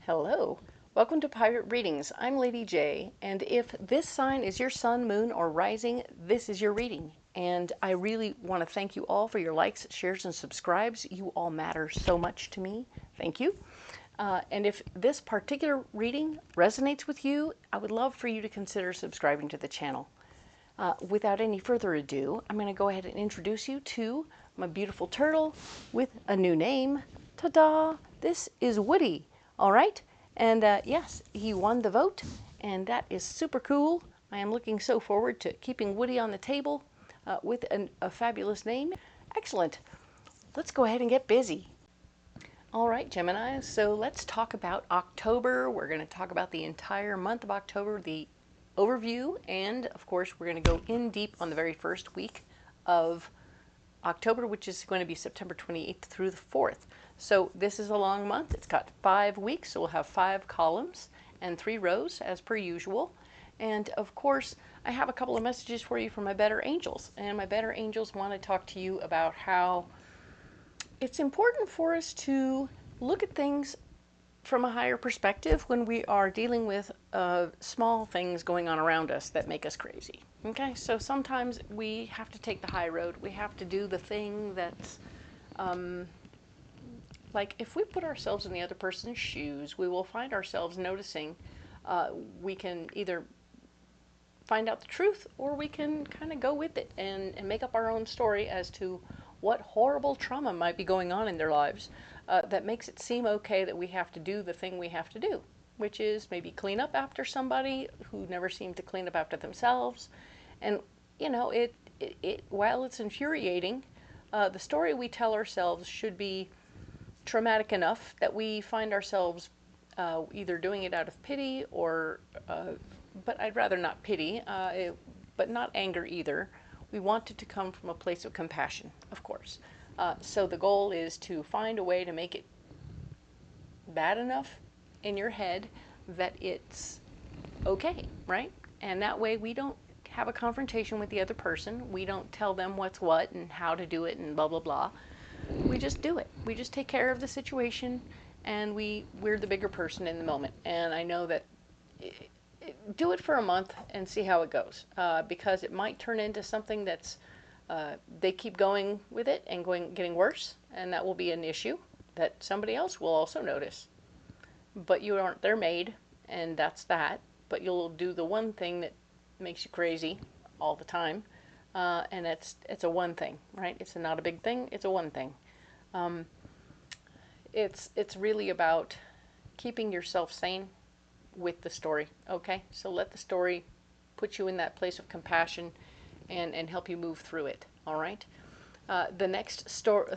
Hello, welcome to Pirate Readings. I'm Lady J, and if this sign is your sun, moon, or rising, this is your reading. And I really want to thank you all for your likes, shares, and subscribes. You all matter so much to me. Thank you. And if this particular reading resonates with you, I would love for you to consider subscribing to the channel. Without any further ado, I'm going to go ahead and introduce you to my beautiful turtle with a new name. Ta-da! This is Woody. All right, and yes, he won the vote, and that is super cool. I am looking so forward to keeping Woody on the table with a fabulous name. Excellent. Let's go ahead and get busy. All right, Gemini, so let's talk about October. We're going to talk about the entire month of October, the overview, and of course, we're going to go in deep on the very first week of October, which is going to be September 28th through the 4th. So this is a long month. It's got 5 weeks, so we'll have 5 columns and 3 rows as per usual. And of course, I have a couple of messages for you from my better angels. And my better angels want to talk to you about how it's important for us to look at things from a higher perspective when we are dealing with small things going on around us that make us crazy. Okay, so sometimes we have to take the high road. We have to do the thing that's like if we put ourselves in the other person's shoes, we will find ourselves noticing we can either find out the truth or we can kind of go with it and make up our own story as to what horrible trauma might be going on in their lives that makes it seem okay that we have to do the thing we have to do, which is maybe clean up after somebody who never seemed to clean up after themselves. And, you know, while it's infuriating, the story we tell ourselves should be traumatic enough that we find ourselves either doing it out of pity or, but I'd rather not pity, but not anger either. We want it to come from a place of compassion, of course. So the goal is to find a way to make it bad enough in your head that it's okay, right? And that way we don't have a confrontation with the other person. We don't tell them what's what and how to do it and blah, blah, blah. We just do it. We just take care of the situation, and we're the bigger person in the moment. And I know that do it for a month and see how it goes, because it might turn into something that's they keep going with it and getting worse, and that will be an issue that somebody else will also notice. But you aren't their maid, and that's that. But you'll do the one thing that makes you crazy all the time. And it's a one thing, right? It's not a big thing. It's a one thing. It's really about keeping yourself sane with the story. Okay, so let the story put you in that place of compassion and help you move through it. All right. The next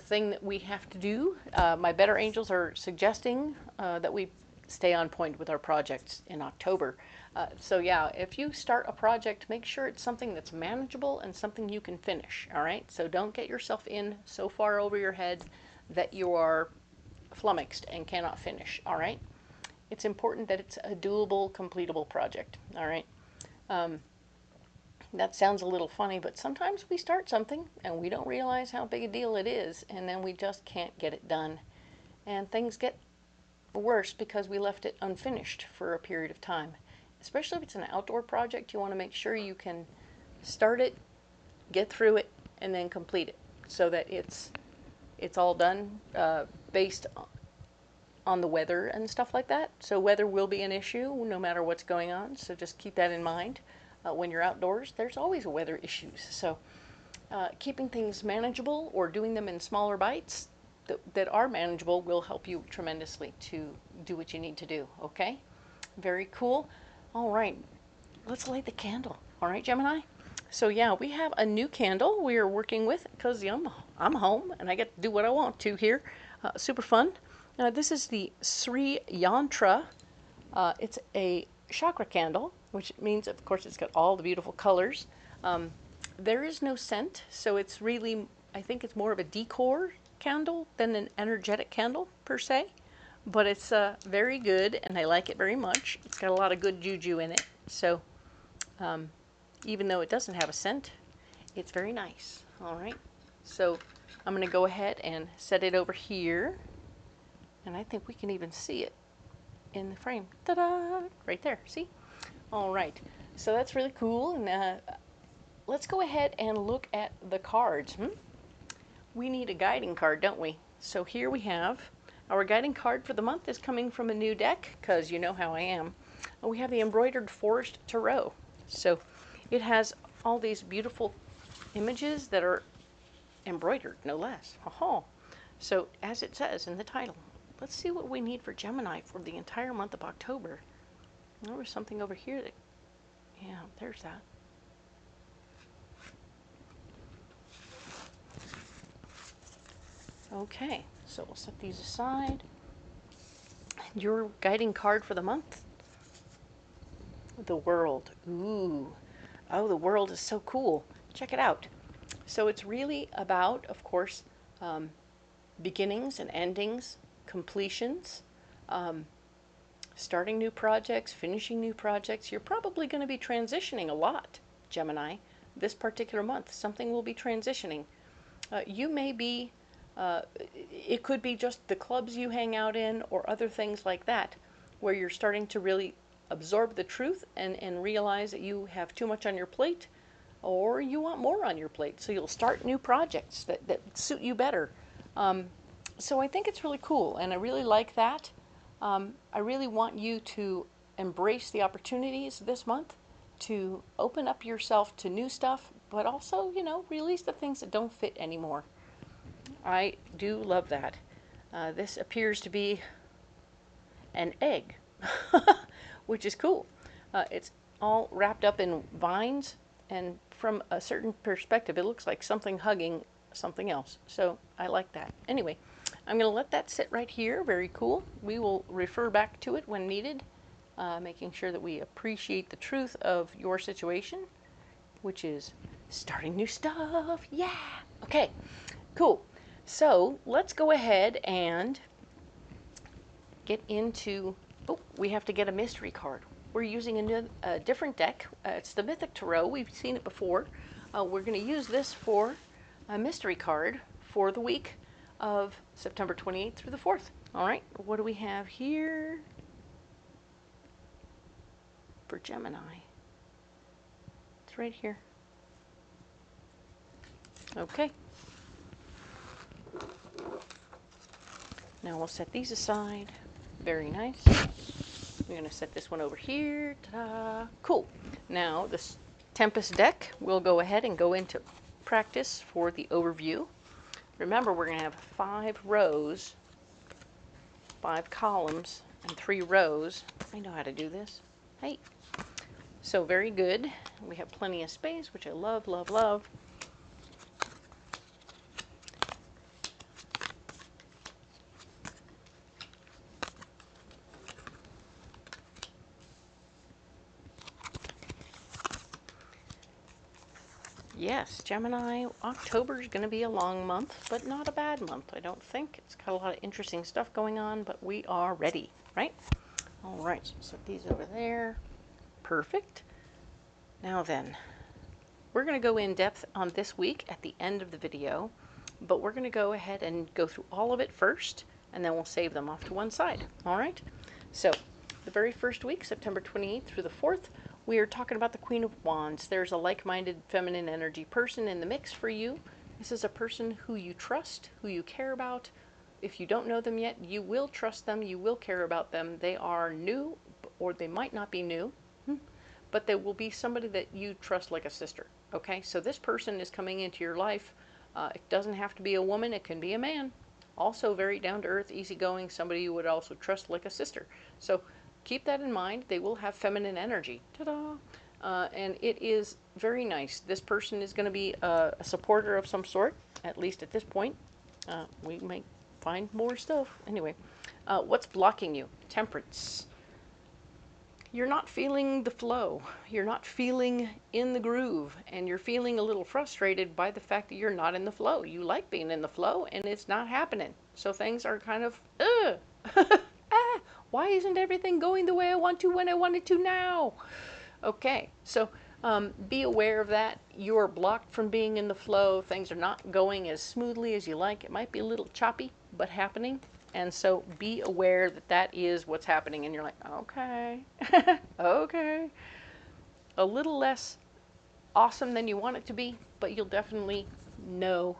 thing that we have to do, my better angels are suggesting that we stay on point with our projects in October. So yeah, if you start a project, make sure it's something that's manageable and something you can finish, all right? So don't get yourself in so far over your head that you are flummoxed and cannot finish, all right? It's important that it's a doable, completable project, all right? That sounds a little funny, but sometimes we start something and we don't realize how big a deal it is, and then we just can't get it done. And things get worse because we left it unfinished for a period of time. Especially if it's an outdoor project, you want to make sure you can start it, get through it, and then complete it so that it's all done based on the weather and stuff like that. So weather will be an issue no matter what's going on, so just keep that in mind. When you're outdoors, there's always weather issues. So keeping things manageable or doing them in smaller bites that are manageable will help you tremendously to do what you need to do, okay? Very cool. All right, let's light the candle. All right, Gemini? So yeah, we have a new candle we are working with because I'm home and I get to do what I want to here. Super fun. This is the Sri Yantra. It's a chakra candle, which means, of course, it's got all the beautiful colors. There is no scent, so it's really, I think it's more of a decor candle than an energetic candle per se. But it's very good, and I like it very much. It's got a lot of good juju in it. So even though it doesn't have a scent, it's very nice. All right. So I'm going to go ahead and set it over here. And I think we can even see it. in the frame. Ta-da! Right there, see? All right, so that's really cool. And let's go ahead and look at the cards. We need a guiding card, don't we? So here we have our guiding card for the month is coming from a new deck, because you know how I am. We have the Embroidered Forest Tarot. So it has all these beautiful images that are embroidered, no less. So as it says in the title, let's see what we need for Gemini for the entire month of October. There was something over here that, yeah, there's that. Okay, so we'll set these aside. Your guiding card for the month, the World. Ooh, oh, the World is so cool. Check it out. So it's really about, of course, beginnings and endings, completions, starting new projects, finishing new projects. You're probably going to be transitioning a lot, Gemini, this particular month. Something will be transitioning. You may be, it could be just the clubs you hang out in or other things like that, where you're starting to really absorb the truth and realize that you have too much on your plate, or you want more on your plate. So you'll start new projects that suit you better. So I think it's really cool, and I really like that. I really want you to embrace the opportunities this month to open up yourself to new stuff, but also, you know, release the things that don't fit anymore. I do love that. This appears to be an egg, which is cool. It's all wrapped up in vines, and from a certain perspective, it looks like something hugging something else. So I like that. Anyway, I'm going to let that sit right here. Very cool. We will refer back to it when needed, making sure that we appreciate the truth of your situation, which is starting new stuff. Yeah. Okay, cool. So let's go ahead and get into, oh, we have to get a mystery card. We're using a different deck. It's the Mythic Tarot. We've seen it before. We're going to use this for a mystery card for the week of September 28th through the 4th. All right, what do we have here for Gemini? It's right here. Okay. Now we'll set these aside. Very nice. We're going to set this one over here. Ta-da! Cool. Now this Tempest deck, we'll go ahead and go into practice for the overview. Remember, we're going to have 5 rows, 5 columns, and 3 rows. I know how to do this. Hey. So very good. We have plenty of space, which I love, love, love. Yes, Gemini, October is going to be a long month, but not a bad month, I don't think. It's got a lot of interesting stuff going on, but we are ready, right? All right, so set these over there. Perfect. Now then, we're going to go in depth on this week at the end of the video, but we're going to go ahead and go through all of it first, and then we'll save them off to one side, all right? So, the very first week, September 28th through the 4th, we are talking about the Queen of Wands. There's a like-minded feminine energy person in the mix for you. This is a person who you trust, who you care about. If you don't know them yet, you will trust them, you will care about them. They are new, or they might not be new, but they will be somebody that you trust like a sister, okay? So this person is coming into your life. It doesn't have to be a woman, it can be a man. Also very down-to-earth, easygoing, somebody you would also trust like a sister. So keep that in mind. They will have feminine energy. Ta-da! And it is very nice. This person is going to be a supporter of some sort, at least at this point. We might find more stuff. Anyway, what's blocking you? Temperance. You're not feeling the flow. You're not feeling in the groove. And you're feeling a little frustrated by the fact that you're not in the flow. You like being in the flow, and it's not happening. So things are kind of, why isn't everything going the way I want to when I want it to now? Okay, so be aware of that. You are blocked from being in the flow. Things are not going as smoothly as you like. It might be a little choppy, but happening. And so be aware that that is what's happening. And you're like, okay, okay. A little less awesome than you want it to be, but you'll definitely know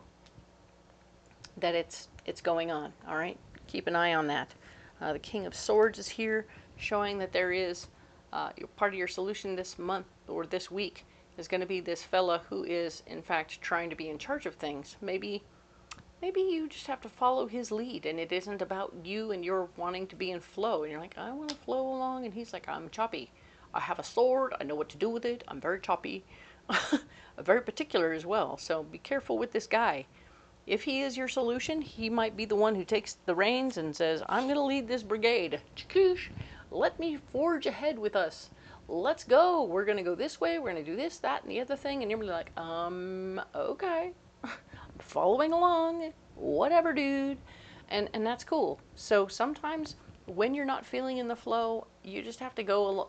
that it's going on. All right, keep an eye on that. The King of Swords is here, showing that there is part of your solution this month or this week is going to be this fella who is in fact trying to be in charge of things. Maybe you just have to follow his lead, and it isn't about you and your wanting to be in flow. And you're like, I want to flow along, and he's like, I'm choppy. I have a sword. I know what to do with it. I'm very choppy. Very particular as well. So be careful with this guy. If he is your solution, he might be the one who takes the reins and says, I'm going to lead this brigade. Chakoosh, let me forge ahead with us. Let's go. We're going to go this way. We're going to do this, that, and the other thing. And you're like, okay. Following along. Whatever, dude. And that's cool. So sometimes when you're not feeling in the flow, you just have to go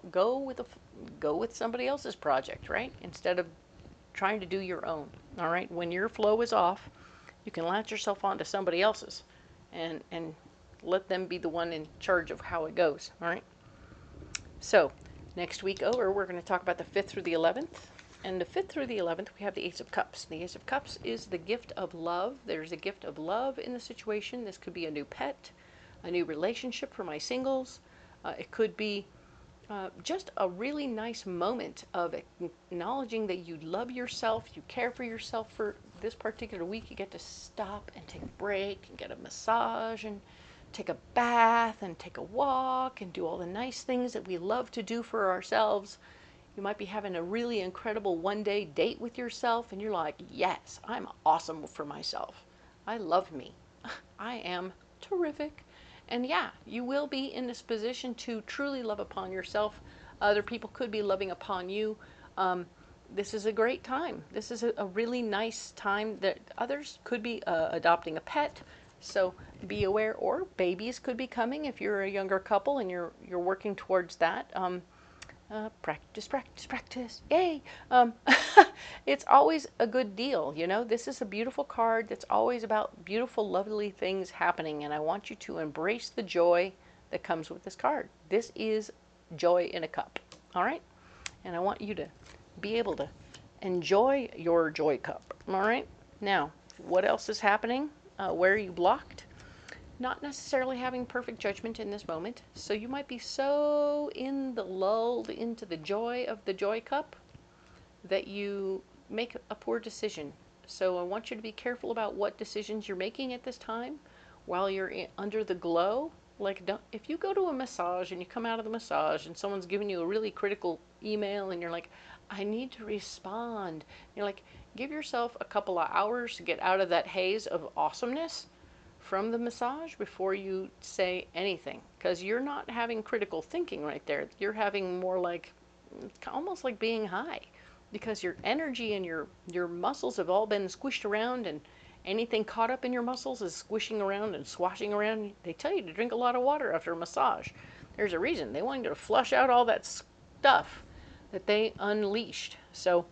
with somebody else's project, right? Instead of trying to do your own. All right? When your flow is off, you can latch yourself onto somebody else's and let them be the one in charge of how it goes. All right? So next week over, we're going to talk about the 5th through the 11th. And the 5th through the 11th, we have the Ace of Cups. The Ace of Cups is the gift of love. There's a gift of love in the situation. This could be a new pet, a new relationship for my singles. It could be just a really nice moment of acknowledging that you love yourself, you care for yourself. For this particular week, you get to stop and take a break and get a massage and take a bath and take a walk and do all the nice things that we love to do for ourselves. You might be having a really incredible one-day date with yourself, and you're like, yes, I'm awesome for myself. I love me. I am terrific. And yeah, you will be in this position to truly love upon yourself. Other people could be loving upon you. This is a great time. This is a really nice time that others could be adopting a pet. So be aware, or babies could be coming if you're a younger couple and you're working towards that. Practice, practice, practice. Yay! It's always a good deal, you know. This is a beautiful card that's always about beautiful, lovely things happening, and I want you to embrace the joy that comes with this card. This is joy in a cup, all right? And I want you to be able to enjoy your joy cup, all right? Now, what else is happening? Where are you blocked? Not necessarily having perfect judgment in this moment. So you might be so lulled into the joy of the joy cup that you make a poor decision. So I want you to be careful about what decisions you're making at this time while you're under the glow. Like, if you go to a massage and you come out of the massage and someone's giving you a really critical email and you're like, I need to respond. You're like, give yourself a couple of hours to get out of that haze of awesomeness from the massage before you say anything, because you're not having critical thinking right there. You're having more like, almost like being high, because your energy and your muscles have all been squished around, and anything caught up in your muscles is squishing around and swashing around. They tell you to drink a lot of water after a massage. There's a reason. They want you to flush out all that stuff that they unleashed. So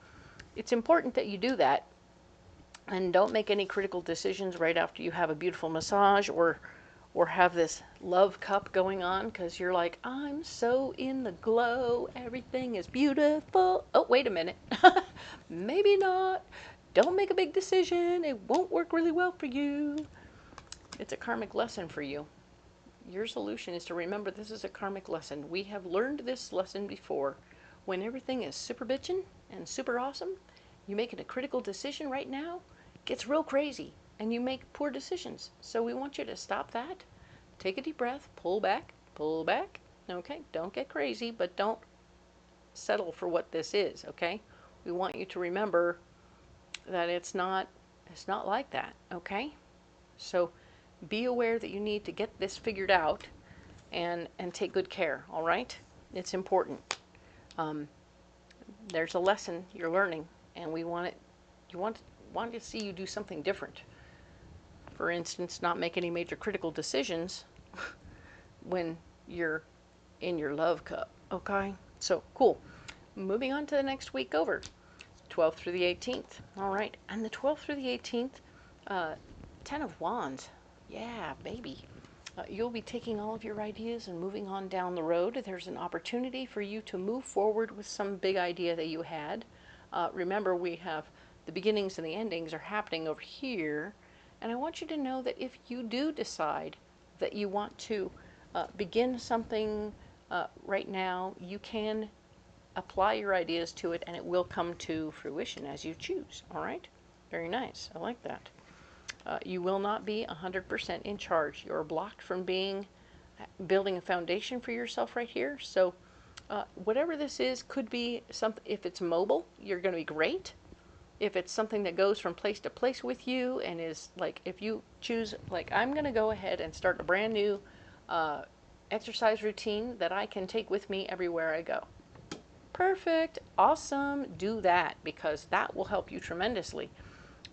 it's important that you do that. And don't make any critical decisions right after you have a beautiful massage or have this love cup going on, because you're like, I'm so in the glow. Everything is beautiful. Oh, wait a minute. Maybe not. Don't make a big decision. It won't work really well for you. It's a karmic lesson for you. Your solution is to remember this is a karmic lesson. We have learned this lesson before. When everything is super bitchin' and super awesome, you making a critical decision right now, gets real crazy and you make poor decisions. So we want you to stop that. Take a deep breath, pull back, okay? Don't get crazy, but don't settle for what this is, okay? We want you to remember that it's not like that, okay? So be aware that you need to get this figured out and take good care, all right? It's important. There's a lesson you're learning, and we want to see you do something different. For instance, not make any major critical decisions when you're in your love cup, okay? So, cool. Moving on to the next week over, 12th through the 18th. All right, and the 12th through the 18th, 10 of Wands. Yeah, baby. You'll be taking all of your ideas and moving on down the road. There's an opportunity for you to move forward with some big idea that you had. Remember, we have the beginnings and the endings are happening over here. And I want you to know that if you do decide that you want to begin something right now, you can apply your ideas to it and it will come to fruition as you choose. All right? Very nice. I like that. You will not be 100% in charge. You're blocked from building a foundation for yourself right here. So whatever this is could be something. If it's mobile, you're going to be great. If it's something that goes from place to place with you and is like, if you choose, like, I'm going to go ahead and start a brand new exercise routine that I can take with me everywhere I go. Perfect. Awesome. Do that, because that will help you tremendously.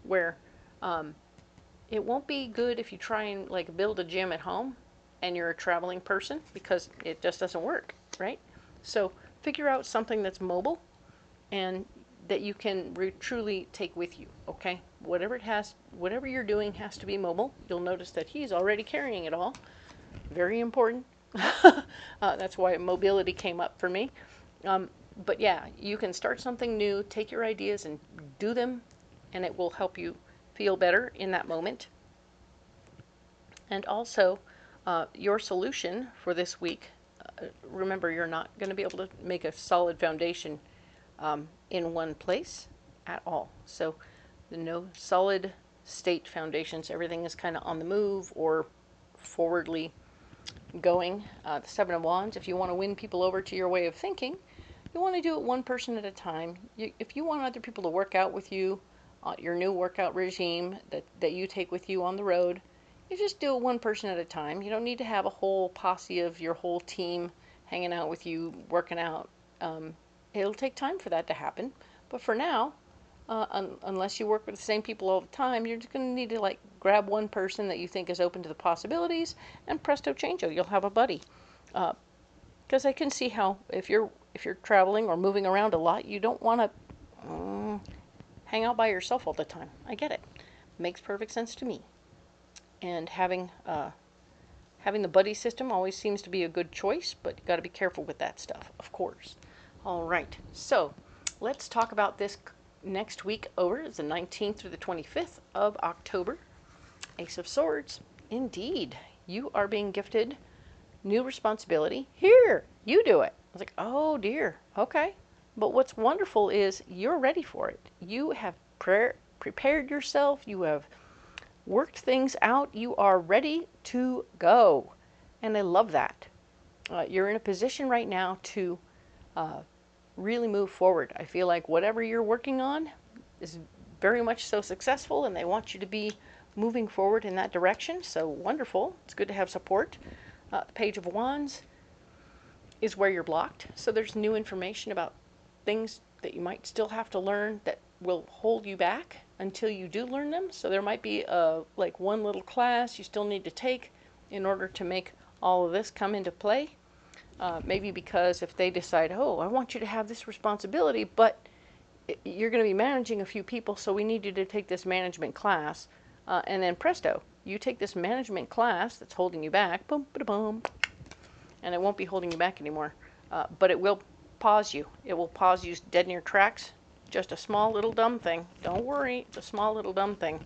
Where it won't be good if you try and like build a gym at home and you're a traveling person, because it just doesn't work, right? So figure out something that's mobile and that you can truly take with you, okay? Whatever you're doing has to be mobile. You'll notice that he's already carrying it all. Very important. That's why mobility came up for me. But yeah, you can start something new, take your ideas and do them, and it will help you feel better in that moment. And also, your solution for this week, remember, you're not going to be able to make a solid foundation in one place at all. So no solid state foundations. Everything is kind of on the move or forwardly going. The Seven of Wands, if you want to win people over to your way of thinking, you want to do it one person at a time. If you want other people to work out with you, your new workout regime that you take with you on the road, you just do it one person at a time. You don't need to have a whole posse of your whole team hanging out with you, working out. It'll take time for that to happen. But for now, unless you work with the same people all the time, you're just going to need to like grab one person that you think is open to the possibilities, and presto changeo, you'll have a buddy. Because I can see how if you're traveling or moving around a lot, you don't want to hang out by yourself all the time. I get it. Makes perfect sense to me. And having the buddy system always seems to be a good choice, but you got to be careful with that stuff, of course. All right. So let's talk about this next week over. It's the 19th through the 25th of October. Ace of Swords. Indeed, you are being gifted new responsibility. Here, you do it. I was like, oh dear. Okay. But what's wonderful is you're ready for it. You have prepared yourself. You have worked things out. You are ready to go. And I love that. You're in a position right now to really move forward. I feel like whatever you're working on is very much so successful, and they want you to be moving forward in that direction. So wonderful. It's good to have support. The Page of Wands is where you're blocked. So there's new information about things that you might still have to learn that will hold you back until you do learn them. So there might be like one little class you still need to take in order to make all of this come into play. Maybe because if they decide, oh, I want you to have this responsibility, but you're going to be managing a few people, so we need you to take this management class. And then presto, you take this management class that's holding you back, boom, ba-da-boom, and it won't be holding you back anymore. But it will pause you. It will pause you dead in your tracks. Just a small little dumb thing. Don't worry, it's a small little dumb thing.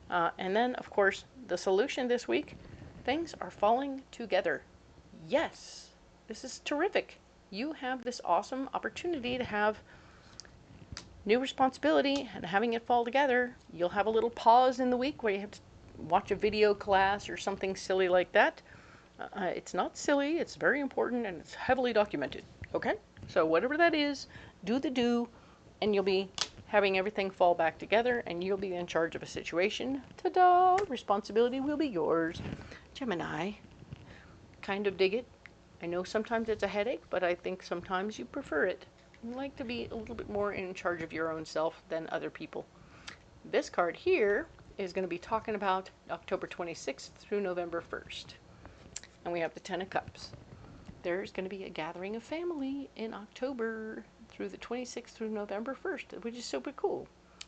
And then, of course, the solution this week, things are falling together. Yes, this is terrific. You have this awesome opportunity to have new responsibility and having it fall together. You'll have a little pause in the week where you have to watch a video class or something silly like that. It's not silly, it's very important, and it's heavily documented. Okay? So whatever that is, do the do, and you'll be having everything fall back together, and you'll be in charge of a situation. Ta-da! Responsibility will be yours. Gemini. Kind of dig it. I know sometimes it's a headache, but I think sometimes you prefer it. You like to be a little bit more in charge of your own self than other people. This card here is going to be talking about October 26th through November 1st. And we have the Ten of Cups. There's going to be a gathering of family in October through the 26th through November 1st, which is super cool.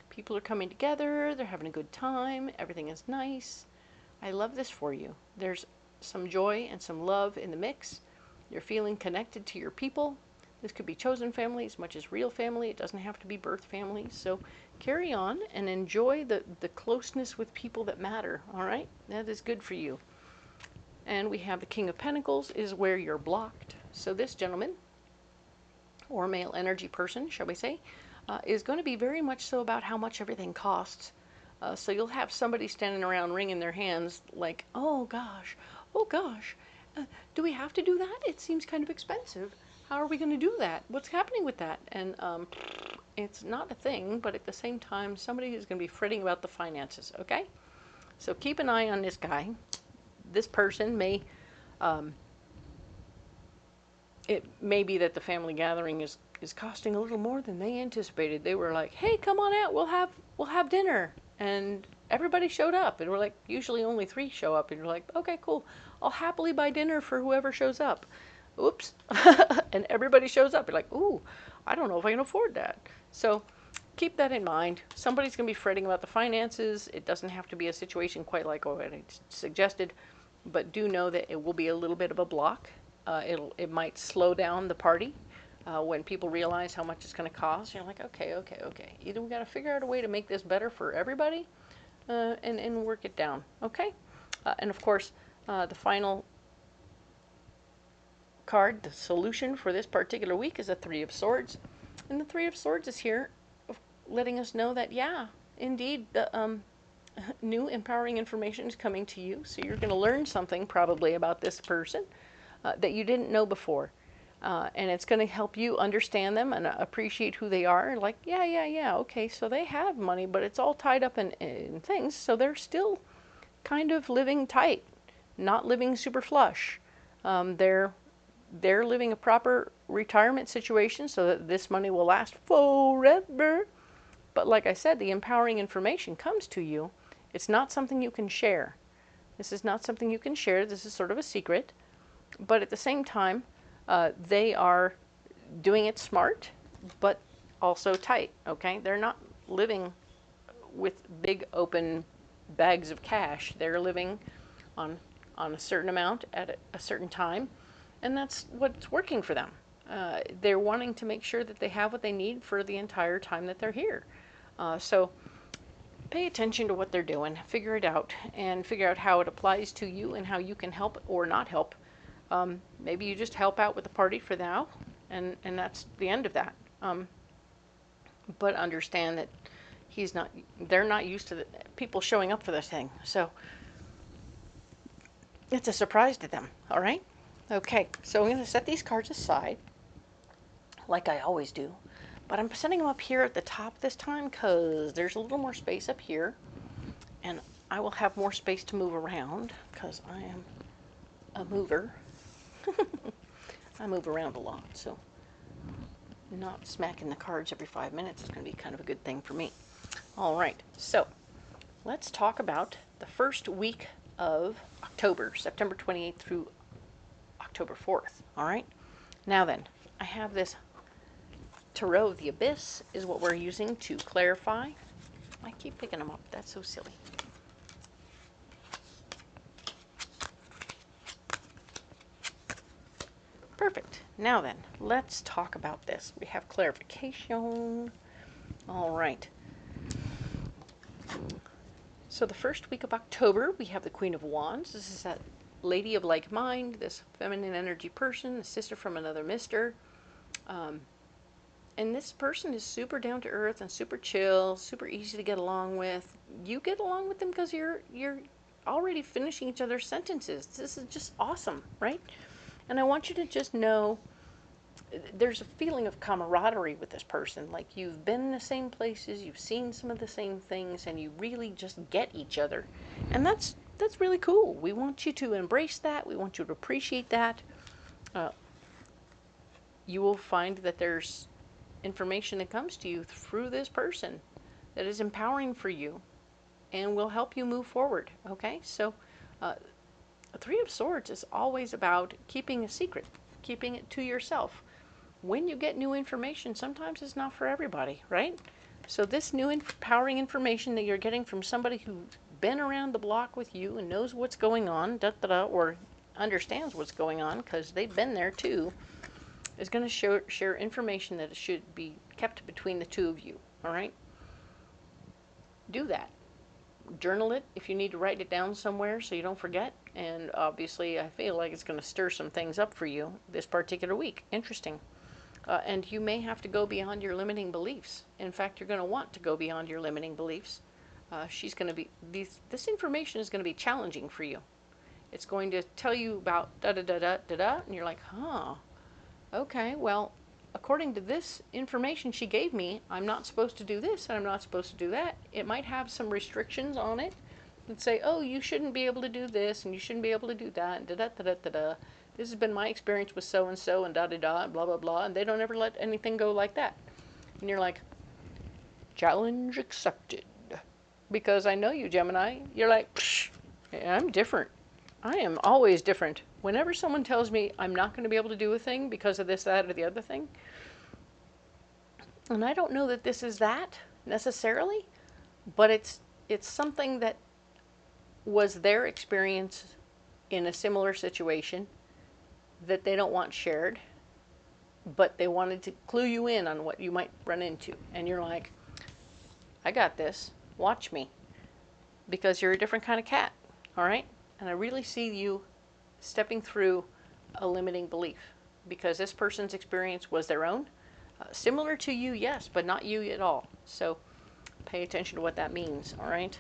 People are coming together, they're having a good time, everything is nice. I love this for you. There's some joy and some love in the mix. You're feeling connected to your people. This could be chosen family as much as real family. It doesn't have to be birth family. So carry on and enjoy the closeness with people that matter, all right? That is good for you. And we have the King of Pentacles is where you're blocked. So this gentleman, or male energy person, shall we say, is going to be very much so about how much everything costs. So you'll have somebody standing around wringing their hands like, oh gosh, do we have to do that? It seems kind of expensive. How are we going to do that? What's happening with that? And it's not a thing, but at the same time, somebody is going to be fretting about the finances, okay? So keep an eye on this guy. This person may, it may be that the family gathering is costing a little more than they anticipated. They were like, hey, come on out, we'll have dinner. And everybody showed up. And we're like, usually only 3 show up. And you're like, okay, cool. I'll happily buy dinner for whoever shows up. Oops. And everybody shows up. You're like, ooh, I don't know if I can afford that. So keep that in mind. Somebody's going to be fretting about the finances. It doesn't have to be a situation quite like what I suggested, but do know that it will be a little bit of a block. It might slow down the party when people realize how much it's going to cost. You're like, okay. Either we got to figure out a way to make this better for everybody and work it down. Okay? And of course, the final card, the solution for this particular week, is a 3 of Swords. And the 3 of Swords is here letting us know that, yeah, indeed, the new empowering information is coming to you. So you're going to learn something probably about this person that you didn't know before. And it's going to help you understand them and appreciate who they are. Like, yeah, okay, so they have money, but it's all tied up in things. So they're still kind of living tight, not living super flush. They're living a proper retirement situation so that this money will last forever. But like I said, the empowering information comes to you. It's not something you can share. This is not something you can share. This is sort of a secret. But at the same time, they are doing it smart, but also tight, okay? They're not living with big open bags of cash. They're living on a certain amount at a certain time. And that's what's working for them. They're wanting to make sure that they have what they need for the entire time that they're here. So pay attention to what they're doing, figure it out, and figure out how it applies to you and how you can help or not help. Maybe you just help out with the party for now, and that's the end of that. But understand that they're not used to people showing up for this thing. So it's a surprise to them, all right? Okay, so I'm going to set these cards aside, like I always do. But I'm setting them up here at the top this time because there's a little more space up here. And I will have more space to move around because I am a mover. I move around a lot, so not smacking the cards every 5 minutes is going to be kind of a good thing for me. All right, so let's talk about the first week of October, September 28th through October 4th, all right? Now then, I have this Tarot of the Abyss is what we're using to clarify. I keep picking them up. That's so silly. Perfect. Now then, let's talk about this. We have clarification. All right. So the first week of October, we have the Queen of Wands. This is that lady of like mind, this feminine energy person, a sister from another mister. And this person is super down to earth and super chill, super easy to get along with. You get along with them because you're already finishing each other's sentences. This is just awesome, right? And I want you to just know there's a feeling of camaraderie with this person. Like you've been in the same places, you've seen some of the same things, and you really just get each other. And that's really cool. We want you to embrace that. We want you to appreciate that. You will find that there's information that comes to you through this person that is empowering for you and will help you move forward. Okay, so a 3 of Swords is always about keeping a secret, keeping it to yourself. When you get new information, sometimes it's not for everybody, right? So this new empowering information that you're getting from somebody who been around the block with you and knows what's going on, or understands what's going on because they've been there too, is going to share information that should be kept between the two of you. All right? Do that. Journal it if you need to write it down somewhere so you don't forget. And obviously, I feel like it's going to stir some things up for you this particular week. Interesting. And you may have to go beyond your limiting beliefs. In fact, you're going to want to go beyond your limiting beliefs. She's going to be, this information is going to be challenging for you. It's going to tell you about da-da-da-da-da-da, and you're like, huh, okay, well, according to this information she gave me, I'm not supposed to do this, and I'm not supposed to do that. It might have some restrictions on it and say, oh, you shouldn't be able to do this, and you shouldn't be able to do that, and da-da-da-da-da-da. This has been my experience with so-and-so, and da-da-da, and blah, blah, blah, and they don't ever let anything go like that. And you're like, challenge accepted. Because I know you, Gemini. You're like, psh, I'm different. I am always different. Whenever someone tells me I'm not going to be able to do a thing because of this, that, or the other thing, and I don't know that this is that necessarily, but it's something that was their experience in a similar situation that they don't want shared, but they wanted to clue you in on what you might run into. And you're like, I got this. Watch me. Because you're a different kind of cat. All right? And I really see you stepping through a limiting belief because this person's experience was their own. Similar to you, yes, but not you at all. So pay attention to what that means, all right?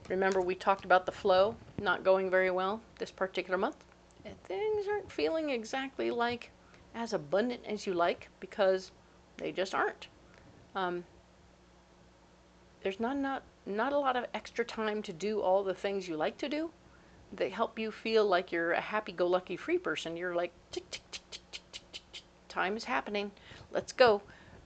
Remember, we talked about the flow not going very well this particular month. And things aren't feeling exactly like as abundant as you like because they just aren't. There's not a lot of extra time to do all the things you like to do. They help you feel like you're a happy-go-lucky free person. You're like, tick, tick, tick, tick, tick, tick, tick, tick. Time is happening. Let's go.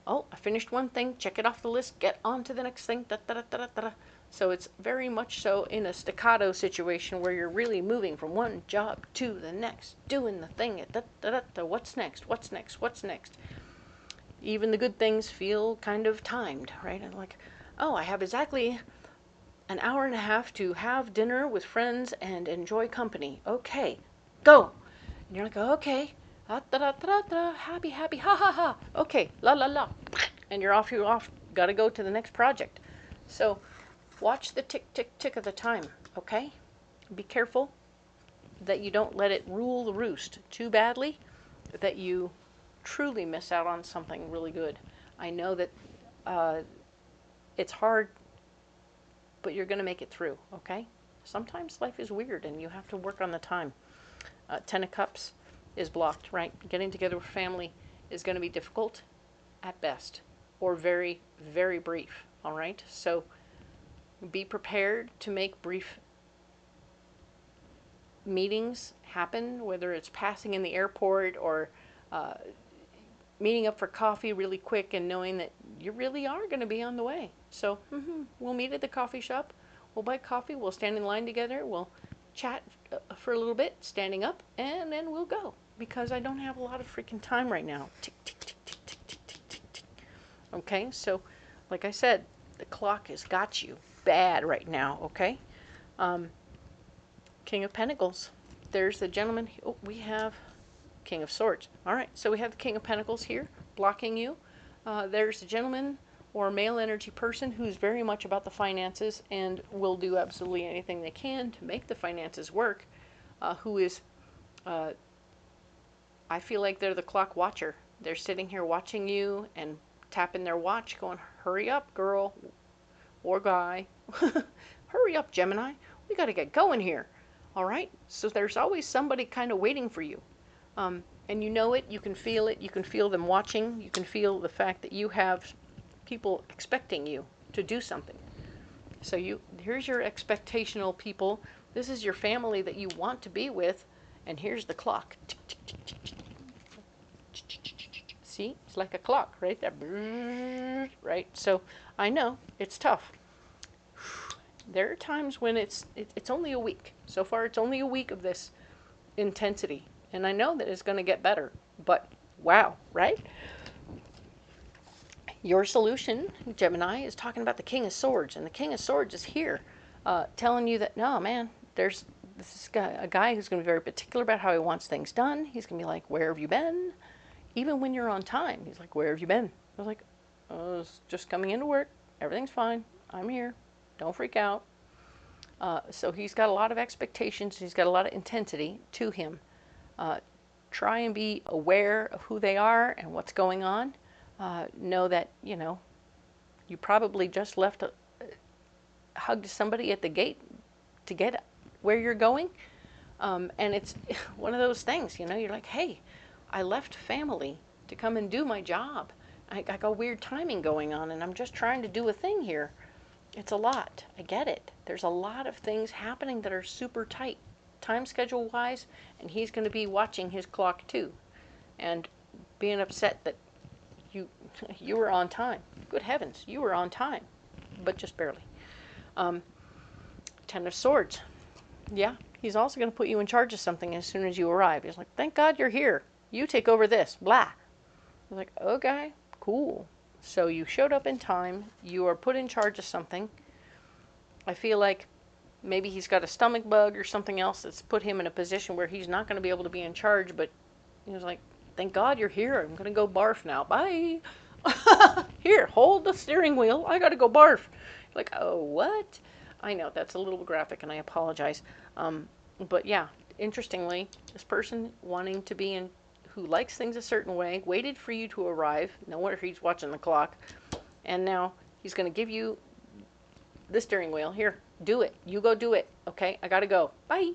Oh, I finished one thing. Check it off the list. Get on to the next thing. Da, da, da, da, da, da. So it's very much so in a staccato situation where you're really moving from one job to the next, doing the thing. Da, da, da, da. What's next? What's next? What's next? Even the good things feel kind of timed, right? And like, oh, I have exactly an hour and a half to have dinner with friends and enjoy company. Okay, go. And you're like, okay, da, da, da, da, da, happy, happy, ha, ha, ha. Okay, la, la, la. And you're off, got to go to the next project. So watch the tick, tick, tick of the time, okay? Be careful that you don't let it rule the roost too badly, that you truly miss out on something really good. I know that it's hard, but you're going to make it through, okay? Sometimes life is weird and you have to work on the time. 10 of Cups is blocked, right? Getting together with family is going to be difficult at best or very, very brief, all right? So be prepared to make brief meetings happen, whether it's passing in the airport or meeting up for coffee really quick and knowing that you really are going to be on the way. So we'll meet at the coffee shop. We'll buy coffee. We'll stand in line together. We'll chat for a little bit, standing up, and then we'll go because I don't have a lot of freaking time right now. Tick, tick, tick, tick, tick, tick, tick, tick, tick. Okay, so like I said, the clock has got you bad right now, okay? King of Pentacles. There's the gentleman. Oh, we have King of Swords. All right, so we have the King of Pentacles here blocking you. There's a gentleman or male energy person who's very much about the finances and will do absolutely anything they can to make the finances work, who is, I feel like they're the clock watcher. They're sitting here watching you and tapping their watch going, hurry up, girl or guy. Hurry up, Gemini. We got to get going here. All right? So there's always somebody kind of waiting for you. And you know it, you can feel it, you can feel them watching, you can feel the fact that you have people expecting you to do something. So here's your expectational people, this is your family that you want to be with, and here's the clock. See, it's like a clock, right there, right? So I know, it's tough. There are times when it's only a week. So far it's only a week of this intensity. And I know that it's going to get better, but wow, right? Your solution, Gemini, is talking about the King of Swords, and the King of Swords is here. telling you that, no, man, there's a guy who's going to be very particular about how he wants things done. He's going to be like, where have you been? Even when you're on time, he's like, where have you been? I was like, I was just coming into work. Everything's fine. I'm here. Don't freak out. So he's got a lot of expectations. He's got a lot of intensity to him. Try and be aware of who they are and what's going on. Know that, you know, you probably just left hugged somebody at the gate to get where you're going. And it's one of those things, you know, you're like, hey, I left family to come and do my job. I got weird timing going on, and I'm just trying to do a thing here. It's a lot. I get it. There's a lot of things happening that are super tight, time schedule wise, and he's going to be watching his clock too, and being upset that you were on time. Good heavens, you were on time, but just barely. Ten of Swords. Yeah, he's also going to put you in charge of something as soon as you arrive. He's like, thank God you're here. You take over this. Blah. I'm like, okay, cool. So you showed up in time. You are put in charge of something. I feel like maybe he's got a stomach bug or something else that's put him in a position where he's not going to be able to be in charge, but he was like, thank God you're here. I'm going to go barf now. Bye. Here, hold the steering wheel. I got to go barf. Like, oh, what? I know, that's a little graphic, and I apologize. But yeah, interestingly, this person wanting to be in, who likes things a certain way, waited for you to arrive. No wonder he's watching the clock. And now he's going to give you the steering wheel. Here, do it. You go do it. Okay, I got to go. Bye.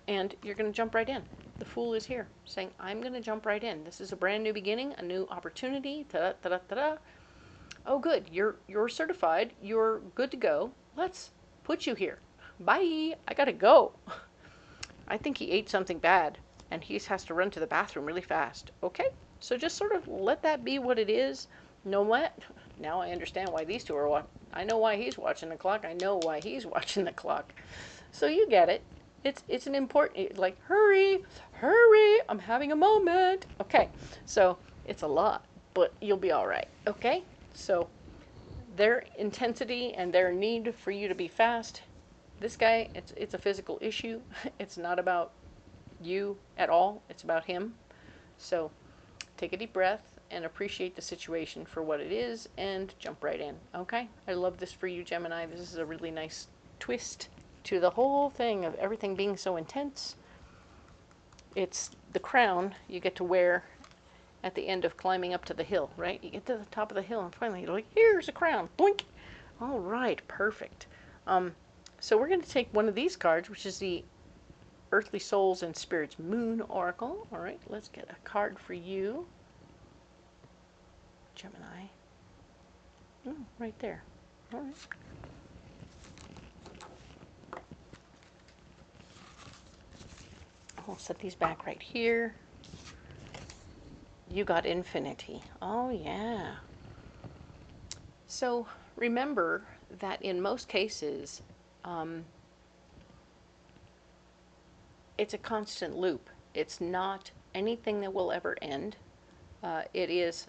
And you're going to jump right in. The Fool is here saying, I'm going to jump right in. This is a brand new beginning, a new opportunity. Ta-da, ta-da, ta-da. Oh, good. You're certified. You're good to go. Let's put you here. Bye. I got to go. I think he ate something bad, and he has to run to the bathroom really fast. Okay? So just sort of let that be what it is. Know what? Now I understand why these two are watching. I know why he's watching the clock. I know why he's watching the clock. So you get it. It's an important, like, hurry, hurry, I'm having a moment. Okay, so it's a lot, but you'll be all right, okay? So their intensity and their need for you to be fast, this guy, it's a physical issue. It's not about you at all. It's about him. So take a deep breath and appreciate the situation for what it is and jump right in, okay? I love this for you, Gemini. This is a really nice twist to the whole thing of everything being so intense. It's the crown you get to wear at the end of climbing up to the hill, right? You get to the top of the hill and finally you're like, here's a crown, boink. All right, perfect. So we're going to take one of these cards, which is the Earthly Souls and Spirits Moon Oracle. All right, let's get a card for you, Gemini. Oh, right there. All right. I'll set these back right here. You got Infinity. Oh, yeah. So remember that in most cases, it's a constant loop. It's not anything that will ever end. It is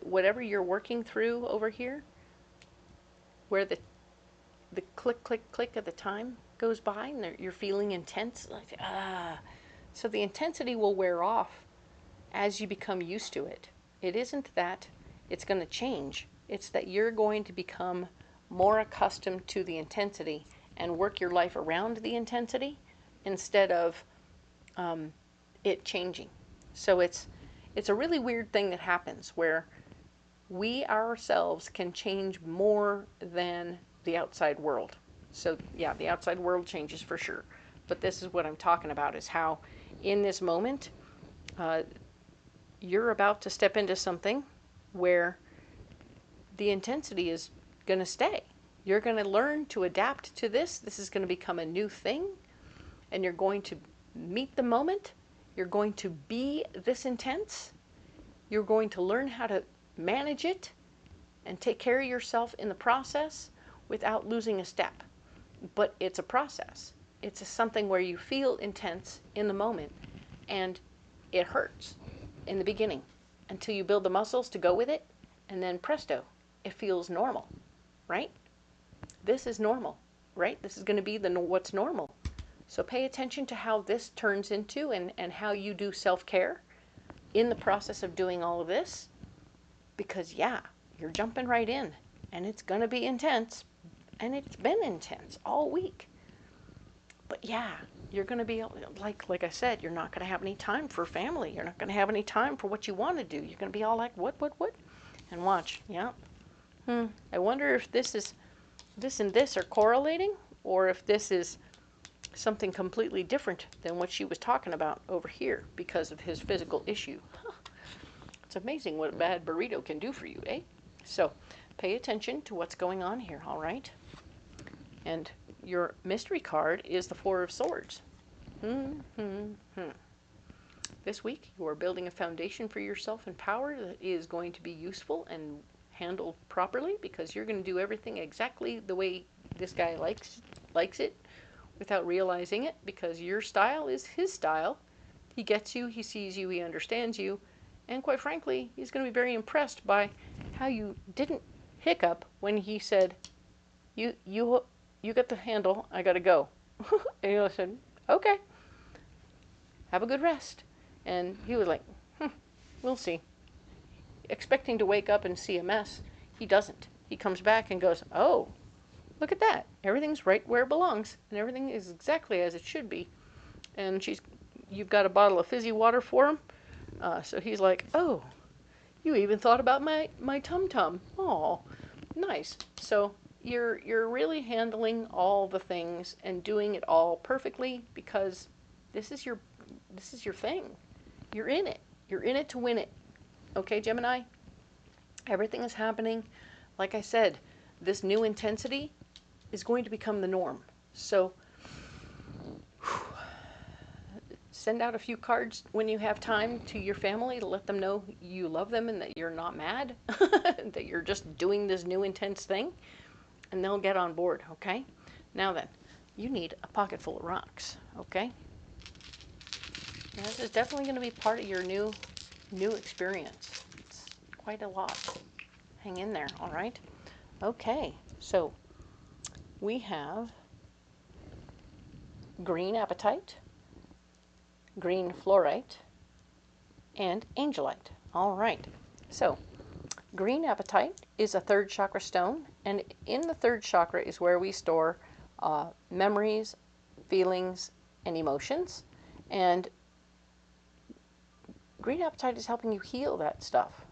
whatever you're working through over here, where the click, click, click of the time goes by and you're feeling intense, like, so the intensity will wear off as you become used to it. It isn't that it's going to change. It's that you're going to become more accustomed to the intensity and work your life around the intensity instead of it changing. So it's a really weird thing that happens where we ourselves can change more than the outside world. So yeah, the outside world changes for sure. But this is what I'm talking about, is how in this moment, you're about to step into something where the intensity is going to stay. You're going to learn to adapt to this. This is going to become a new thing, and you're going to meet the moment. You're going to be this intense. You're going to learn how to manage it and take care of yourself in the process without losing a step. But it's a process. It's something where you feel intense in the moment, and it hurts in the beginning until you build the muscles to go with it, and then presto, it feels normal, right? this is normal, right? This is going to be what's normal. So pay attention to how this turns into and how you do self-care in the process of doing all of this. Because, yeah, you're jumping right in, and it's going to be intense, and it's been intense all week. But, yeah, you're going to be, like I said, you're not going to have any time for family. You're not going to have any time for what you want to do. You're going to be all like, what? And watch, yeah. I wonder if this and this are correlating, or if this is something completely different than what she was talking about over here because of his physical issue. It's amazing what a bad burrito can do for you, eh? So pay attention to what's going on here, all right? And your mystery card is the Four of Swords. This week, you are building a foundation for yourself and power that is going to be useful and handled properly, because you're going to do everything exactly the way this guy likes it without realizing it, because your style is his style. He gets you, he sees you, he understands you, and quite frankly, he's going to be very impressed by how you didn't hiccup when he said, you get the handle, I gotta go. And you said, okay, have a good rest. And he was like, we'll see. Expecting to wake up and see a mess. He doesn't. He comes back and goes, oh, look at that. Everything's right where it belongs, and everything is exactly as it should be. And you've got a bottle of fizzy water for him. So he's like, oh, you even thought about my tum-tum. Oh, nice. So you're really handling all the things and doing it all perfectly, because this is your thing. You're in it. You're in it to win it. Okay, Gemini? Everything is happening. Like I said, this new intensity is going to become the norm. So send out a few cards when you have time to your family to let them know you love them and that you're not mad, that you're just doing this new intense thing, and they'll get on board, okay? Now then, you need a pocket full of rocks, okay? And this is definitely going to be part of your new experience. It's quite a lot. Hang in there, all right? Okay, so we have green apatite, green fluorite, and angelite. All right, so green apatite is a third chakra stone, and in the third chakra is where we store memories, feelings, and emotions. And green apatite is helping you heal that stuff.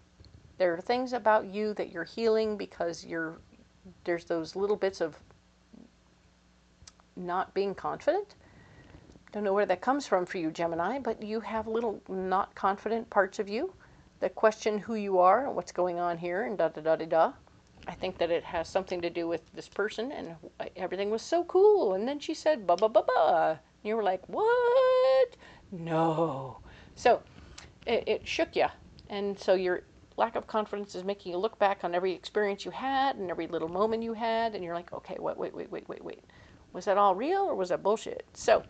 There are things about you that you're healing because there's those little bits of not being confident. Don't know where that comes from for you, Gemini, but you have little not confident parts of you that question who you are and what's going on here and da-da-da-da-da. I think that it has something to do with this person, and everything was so cool, and then she said ba-ba-ba-ba. And you were like, what? No. So it shook you, and so your lack of confidence is making you look back on every experience you had and every little moment you had, and you're like, okay, wait. Was that all real or was that bullshit? So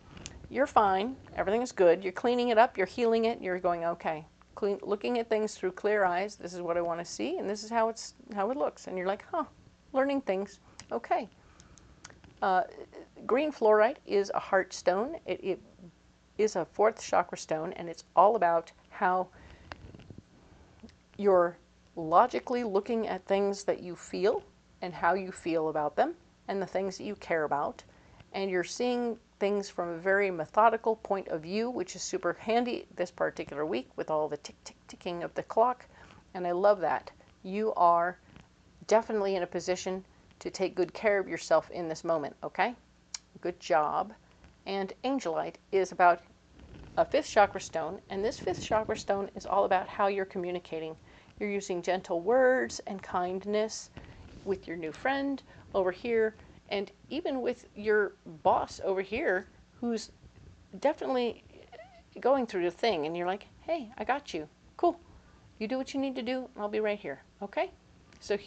you're fine. Everything is good. You're cleaning it up. You're healing it. You're going, okay, looking at things through clear eyes. This is what I want to see, and this is how it looks. And you're like, learning things. Okay. Green fluorite is a heart stone. It is a fourth chakra stone, and it's all about how you're logically looking at things that you feel and how you feel about them and the things that you care about. And you're seeing things from a very methodical point of view, which is super handy this particular week with all the ticking of the clock. And I love that. You are definitely in a position to take good care of yourself in this moment, okay? Good job. And angelite is about a fifth chakra stone, and this fifth chakra stone is all about how you're communicating. You're using gentle words and kindness with your new friend over here, and even with your boss over here, who's definitely going through the thing, and you're like, hey, I got you. Cool. You do what you need to do, and I'll be right here, okay? So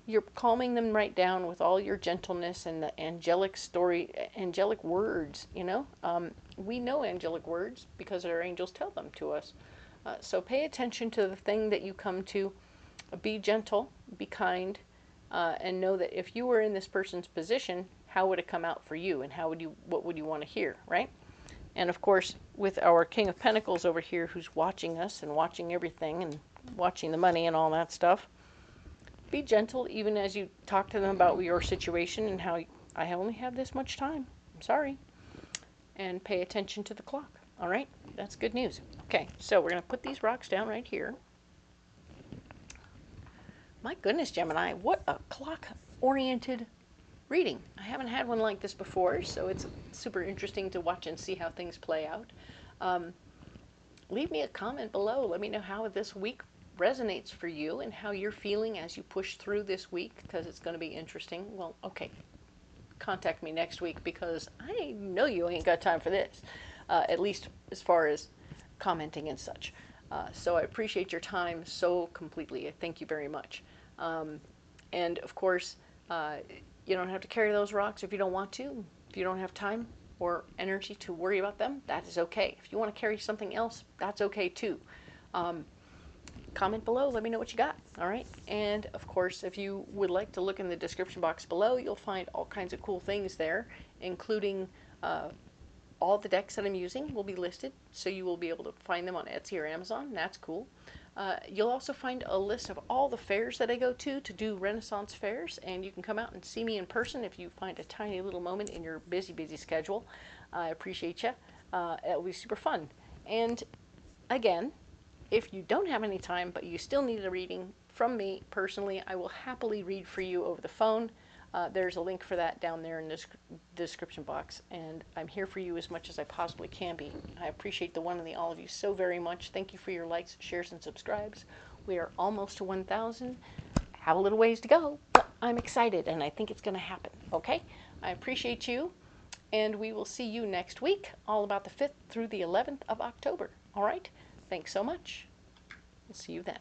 you're calming them right down with all your gentleness and the angelic words, you know? We know angelic words because our angels tell them to us. So pay attention to the thing that you come to. Be gentle, be kind, and know that if you were in this person's position, how would it come out for you, and what would you want to hear, right? And of course, with our King of Pentacles over here, who's watching us and watching everything and watching the money and all that stuff, be gentle even as you talk to them about your situation and how I only have this much time. I'm sorry. And pay attention to the clock. All right? That's good news. Okay, so we're going to put these rocks down right here. My goodness, Gemini, what a clock-oriented reading. I haven't had one like this before, so it's super interesting to watch and see how things play out. Leave me a comment below. Let me know how this week resonates for you and how you're feeling as you push through this week, because it's going to be interesting. Well, okay, contact me next week, because I know you ain't got time for this, at least as far as commenting and such. So I appreciate your time so completely. Thank you very much. And of course, you don't have to carry those rocks if you don't want to. If you don't have time or energy to worry about them, that is okay. If you want to carry something else, that's okay too. Comment below, let me know what you got, all right? And of course, if you would like to look in the description box below, you'll find all kinds of cool things there, including all the decks that I'm using will be listed, so you will be able to find them on Etsy or Amazon. That's cool. You'll also find a list of all the fairs that I go to do Renaissance fairs, and you can come out and see me in person if you find a tiny little moment in your busy schedule. I appreciate you. It'll be super fun. And again, if you don't have any time but you still need a reading from me personally, I will happily read for you over the phone. There's a link for that down there in the description box, and I'm here for you as much as I possibly can be. I appreciate the one and the all of you so very much. Thank you for your likes, shares, and subscribes. We are almost to 1,000. Have a little ways to go, but I'm excited, and I think it's going to happen, okay? I appreciate you, and we will see you next week, all about the 5th through the 11th of October, all right? Thanks so much. We'll see you then.